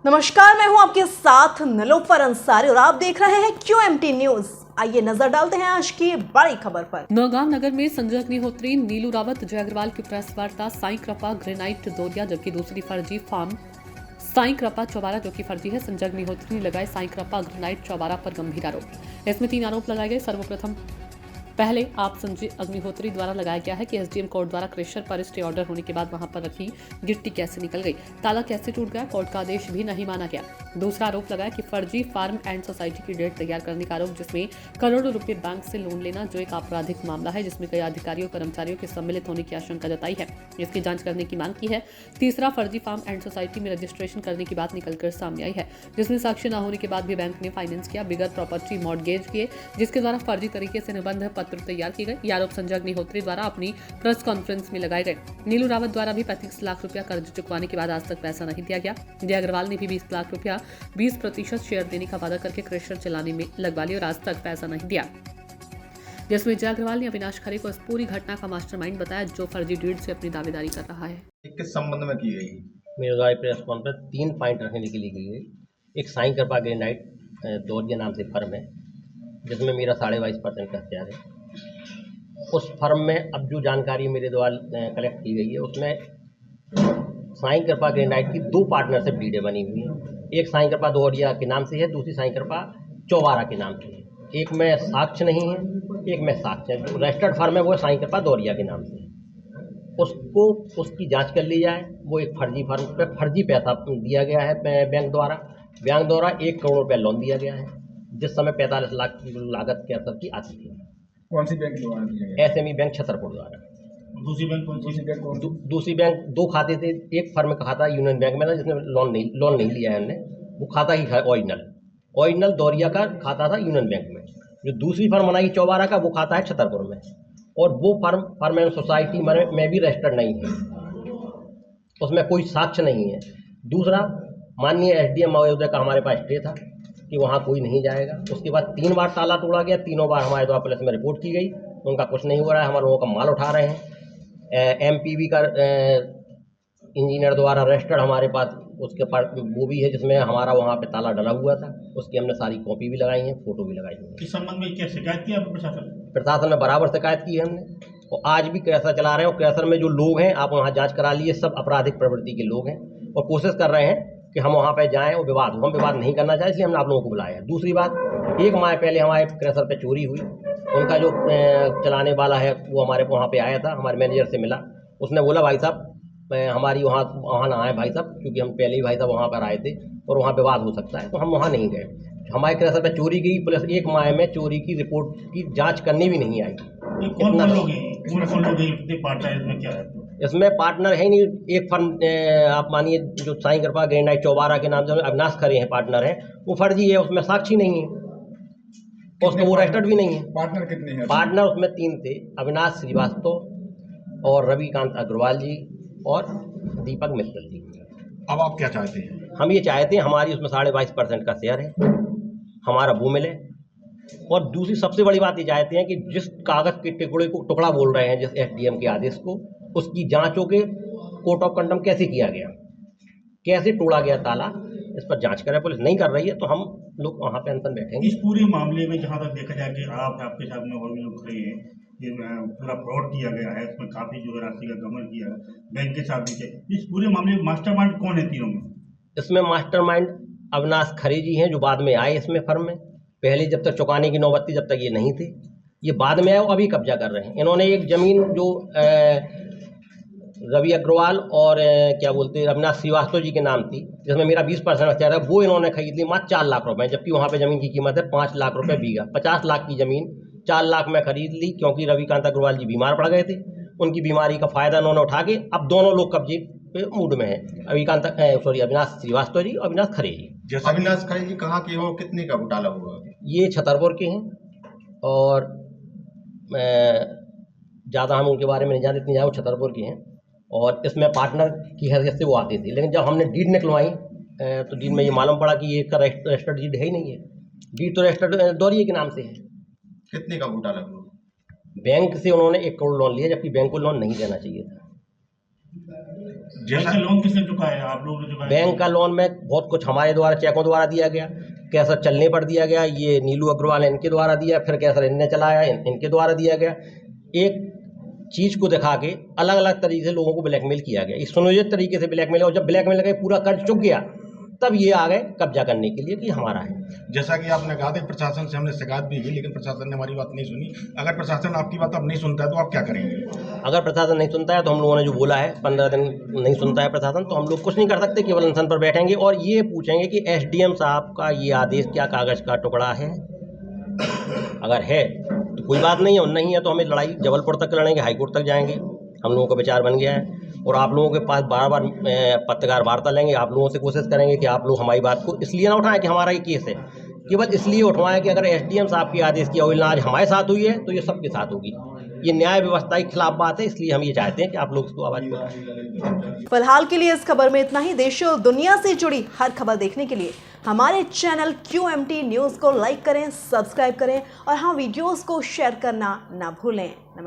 नमस्कार, मैं हूं आपके साथ नीलोफर अंसारी और आप देख रहे हैं QMT न्यूज। आइए नजर डालते हैं आज की बड़ी खबर पर। नौगांव नगर में संजय अग्निहोत्री, नीलू रावत, जय अग्रवाल की प्रेस वार्ता। साई कृपा ग्रेनाइट दोरिया जबकि दूसरी फर्जी फार्म साई कृपा चौबारा जो कि फर्जी है। संजय अग्निहोत्री ने लगाए साई कृपा ग्रेनाइट चौबारा पर गंभीर आरोप। इसमें 3 आरोप लगाए गए। सर्वप्रथम पहले आप संजय अग्निहोत्री द्वारा लगाया गया है कि SDM कोर्ट द्वारा क्रेशर पर स्टे ऑर्डर होने के बाद वहां पर रखी गिट्टी कैसे निकल गई, ताला कैसे टूट गया, कोर्ट का आदेश भी नहीं माना गया। दूसरा आरोप लगाया कि फर्जी फार्म एंड सोसाइटी की डेट तैयार करने का आरोप, जिसमें करोड़ों रुपए बैंक से लोन लेना, जो एक आपराधिक मामला है जिसमें कई अधिकारियों कर्मचारियों के सम्मिलित होने की आशंका जताई है। इसकी जांच करने की मांग की है। तीसरा, फर्जी फार्म एंड सोसाइटी में रजिस्ट्रेशन करने की बात निकलकर सामने आई है, जिसमें साक्ष्य न होने के बाद भी बैंक ने फाइनेंस किया, बिगर प्रॉपर्टी मॉर्गेज किए, जिसके द्वारा फर्जी तरीके से निबंध पत्र तैयार किए गए। ये आरोप संजय अग्निहोत्री द्वारा अपनी प्रेस कॉन्फ्रेंस में लगाए गए। नीलू रावत द्वारा भी 35 लाख रुपया कर्ज चुकवाने के बाद आज तक पैसा नहीं दिया गया। जय अग्रवाल ने भी 20 लाख रुपया 20% शेयर देने का वादा करके क्रेशर चलाने में लगवा लिया और आज तक पैसा नहीं दिया, जिसमें जय अग्रवाल ने अविनाश खरे को इस पूरी घटना का मास्टरमाइंड बताया, जो फर्जी डीड से अपनी दावेदारी कर रहा है। किस संबंध में की गई? मेरे द्वारा प्रेस कॉन्फ्रेंस 3 पॉइंट रखने के लिए की गई। एक साई कृपा ग्रेनाइट दोरिया नाम से फर्म है, जिसमें मेरा 22.5% का शेयर है। उस फर्म में अब जो जानकारी मेरे द्वारा कलेक्ट की गई है, उसमें साई कृपा ग्रेनाइट की 2 पार्टनरशिप डीडें बनी हुई हैं। एक साई कृपा दोरिया के नाम से है, दूसरी साई कृपा चौबारा के नाम से है। एक में साक्ष्य नहीं है, एक में साक्ष्य है। जो रजिस्टर्ड फर्म है वो साई कृपा दोरिया के नाम से है। उसको उसकी जांच कर ली जाए। वो एक फर्जी फर्म पे फर्जी पैसा दिया गया है बैंक द्वारा 1 करोड़ रुपया लोन दिया गया है, जिस समय 45 लाख की लागत के असर की आती थी। कौन सी बैंक द्वारा दिया गया? SME बैंक छतरपुर द्वारा। दूसरी बैंक कौन सी? दूसरी बैंक 2 खाते थे। एक फर्म का खाता यूनियन बैंक में था, जिसने लोन नहीं लिया है हमने। वो खाता ही था ओरिजिनल दोरिया का खाता था यूनियन बैंक में। जो दूसरी फर्म बनाई चौबारा का, वो खाता है छतरपुर में, और वो फर्म एंड सोसाइटी में भी रजिस्टर्ड नहीं है, उसमें कोई साक्ष्य नहीं है। दूसरा, माननीय SDM महोदय का हमारे पास स्टे था कि वहाँ कोई नहीं जाएगा। उसके बाद 3 बार ताला तोड़ा गया, तीनों बार हमारे द्वारा पुलिस में रिपोर्ट की गई। उनका कुछ नहीं हो रहा है, हमारे लोगों का माल उठा रहे हैं। MPV का इंजीनियर द्वारा रजिस्टर्ड हमारे पास उसके पास वो भी है, जिसमें हमारा वहाँ पे ताला डला हुआ था। उसकी हमने सारी कॉपी भी लगाई है, फोटो भी लगाई है। इस संबंध में क्या शिकायत की आपने प्रशासन में बराबर शिकायत की है हमने, और आज भी कैसर चला रहे हैं। और कैसर में जो लोग हैं, आप वहाँ जांच करा लिए, सब आपराधिक प्रवृत्ति के लोग हैं और कोशिश कर रहे हैं कि हम वहाँ पे जाएं और विवाद हो। हम विवाद नहीं करना चाहते, इसलिए हमने आप लोगों को बुलाया है। दूसरी बात, 1 माह पहले हमारे क्रेशर पे चोरी हुई। उनका जो चलाने वाला है वो हमारे वहाँ पे आया था, हमारे मैनेजर से मिला। उसने बोला, भाई साहब हमारी वहाँ ना आए भाई साहब, क्योंकि हम पहले ही भाई साहब वहाँ पर आए थे और वहाँ विवाद हो सकता है, तो हम वहाँ नहीं गए। हमारे क्रेशर पे चोरी की पुलिस 1 माह में चोरी की रिपोर्ट की जाँच करनी भी नहीं आई। कौन लोग इसमें क्या है? इसमें पार्टनर है नहीं। एक फर्म आप मानिए, जो साई कृपा ग्रेनाइट चौबारा के नाम से अविनाश खरे हैं, पार्टनर हैं, वो फर्जी है। उसमें साक्षी नहीं है, उसमें वो रजिस्टर्ड भी नहीं है। पार्टनर कितने हैं? पार्टनर उसमें 3 थे, अविनाश श्रीवास्तव और रविकांत अग्रवाल जी और दीपक मित्तल जी। अब आप क्या चाहते हैं? हम ये चाहते हैं, हमारी उसमें 22.5% का शेयर है, हमारा वो मिले। और दूसरी सबसे बड़ी बात ये चाहते हैं कि जिस कागज के टुकड़ा बोल रहे हैं, जिस SDM के आदेश को, उसकी जांच हो के कोर्ट ऑफ कंडम कैसे किया गया, कैसे तोड़ा गया ताला, इस पर जांच करे। पुलिस नहीं कर रही है, तो हम लोग वहाँ पे अनशन बैठेंगे। इस पूरे मामले में जहाँ तक देखा जाए कि आपके सामने और भी लोग खड़े हैं, ये पूरा फ्रॉड किया गया है, इसमें काफ़ी जो है राशि का गबन किया है बैंक के साथ भी। इस पूरे मामले में मास्टरमाइंड कौन है तीनों में? इसमें मास्टरमाइंड अविनाश खरे जी हैं, जो बाद में आए इसमें फर्म में। पहले जब तक चुकाने की नौबत थी, जब तक ये नहीं थे, ये बाद में आए और अभी कब्जा कर रहे हैं। इन्होंने एक ज़मीन जो रवि अग्रवाल और क्या बोलते हैं अविनाश श्रीवास्तव जी के नाम थी, जिसमें मेरा 20% शेयर है, वो इन्होंने खरीद ली मात्र 4 लाख रुपए, जबकि वहाँ पे ज़मीन की कीमत है 5 लाख रुपए बीघा। 50 लाख की ज़मीन 4 लाख में खरीद ली, क्योंकि रविकांत अग्रवाल जी बीमार पड़ गए थे। उनकी बीमारी का फ़ायदा इन्होंने उठा के अब दोनों लोग कब्जे पे मूड में है, अविनाश श्रीवास्तव जी और अविनाश खरे जी। अविनाश खरे जी कहाँ के हो, कितने का घोटाला हुआ? ये छतरपुर के हैं, और ज़्यादा हम उनके बारे में नहीं जानते, इतनी ज़्यादा वो छतरपुर के हैं, और इसमें पार्टनर की हैसियत से वो आते थे। लेकिन जब हमने डीड निकलवाई, तो डीड में ये मालूम पड़ा कि ये इसका रजिस्टर्ड डीड है ही नहीं है। डीड तो रजिस्टर्ड दोरिया के नाम से है। कितने का घोटाला हुआ? बैंक से उन्होंने 1 करोड़ लोन लिया, जबकि बैंक को लोन नहीं देना चाहिए था। बैंक का लोन किसने चुकाया है? आप लोगों ने चुकाया? बैंक का लोन में बहुत कुछ हमारे द्वारा चेकों द्वारा दिया गया, कैसा चलने पर दिया गया, ये नीलू अग्रवाल इनके द्वारा दिया, फिर कैसा इनने चलाया इनके द्वारा दिया गया। एक चीज़ को दिखा के अलग अलग तरीके से लोगों को ब्लैकमेल किया गया, इस सुनियोजित तरीके से ब्लैकमेल। और जब ब्लैकमेल का पूरा कर्ज चुक गया तब ये आ गए कब्जा करने के लिए कि हमारा है। जैसा कि आपने कहा था प्रशासन से हमने शिकायत भी की, लेकिन प्रशासन ने हमारी बात नहीं सुनी। अगर प्रशासन आपकी बात अब नहीं सुनता है तो आप क्या करेंगे? अगर प्रशासन नहीं सुनता है तो हम लोगों ने जो बोला है 15 दिन नहीं सुनता है प्रशासन, तो हम लोग कुछ नहीं कर सकते, केवल अनशन पर बैठेंगे और ये पूछेंगे कि एसडीएम साहब का ये आदेश क्या कागज़ का टुकड़ा है। अगर है तो कोई बात नहीं है, और नहीं है तो हमें लड़ाई जबलपुर तक लड़ेंगे, हाईकोर्ट तक जाएंगे। हम लोगों का विचार बन गया है और आप लोगों के पास बार बार पत्रकार वार्ता लेंगे, आप लोगों से कोशिश करेंगे कि आप लोग हमारी बात को इसलिए ना उठाएं कि हमारा ये केस है, केवल इसलिए उठवाएं कि अगर एसडीएम साहब की आदेश की अवहेलना आज हमारे साथ हुई है तो ये सबके साथ होगी। ये न्याय व्यवस्था के खिलाफ बात है, इसलिए हम ये चाहते हैं कि आप लोग इसको आवाज़ उठाएं। फिलहाल के लिए इस खबर में इतना ही। देश और दुनिया से जुड़ी हर खबर देखने के लिए हमारे चैनल QMT न्यूज़ को लाइक करें, सब्सक्राइब करें और हाँ, वीडियोस को शेयर करना ना भूलें। नमस्कार।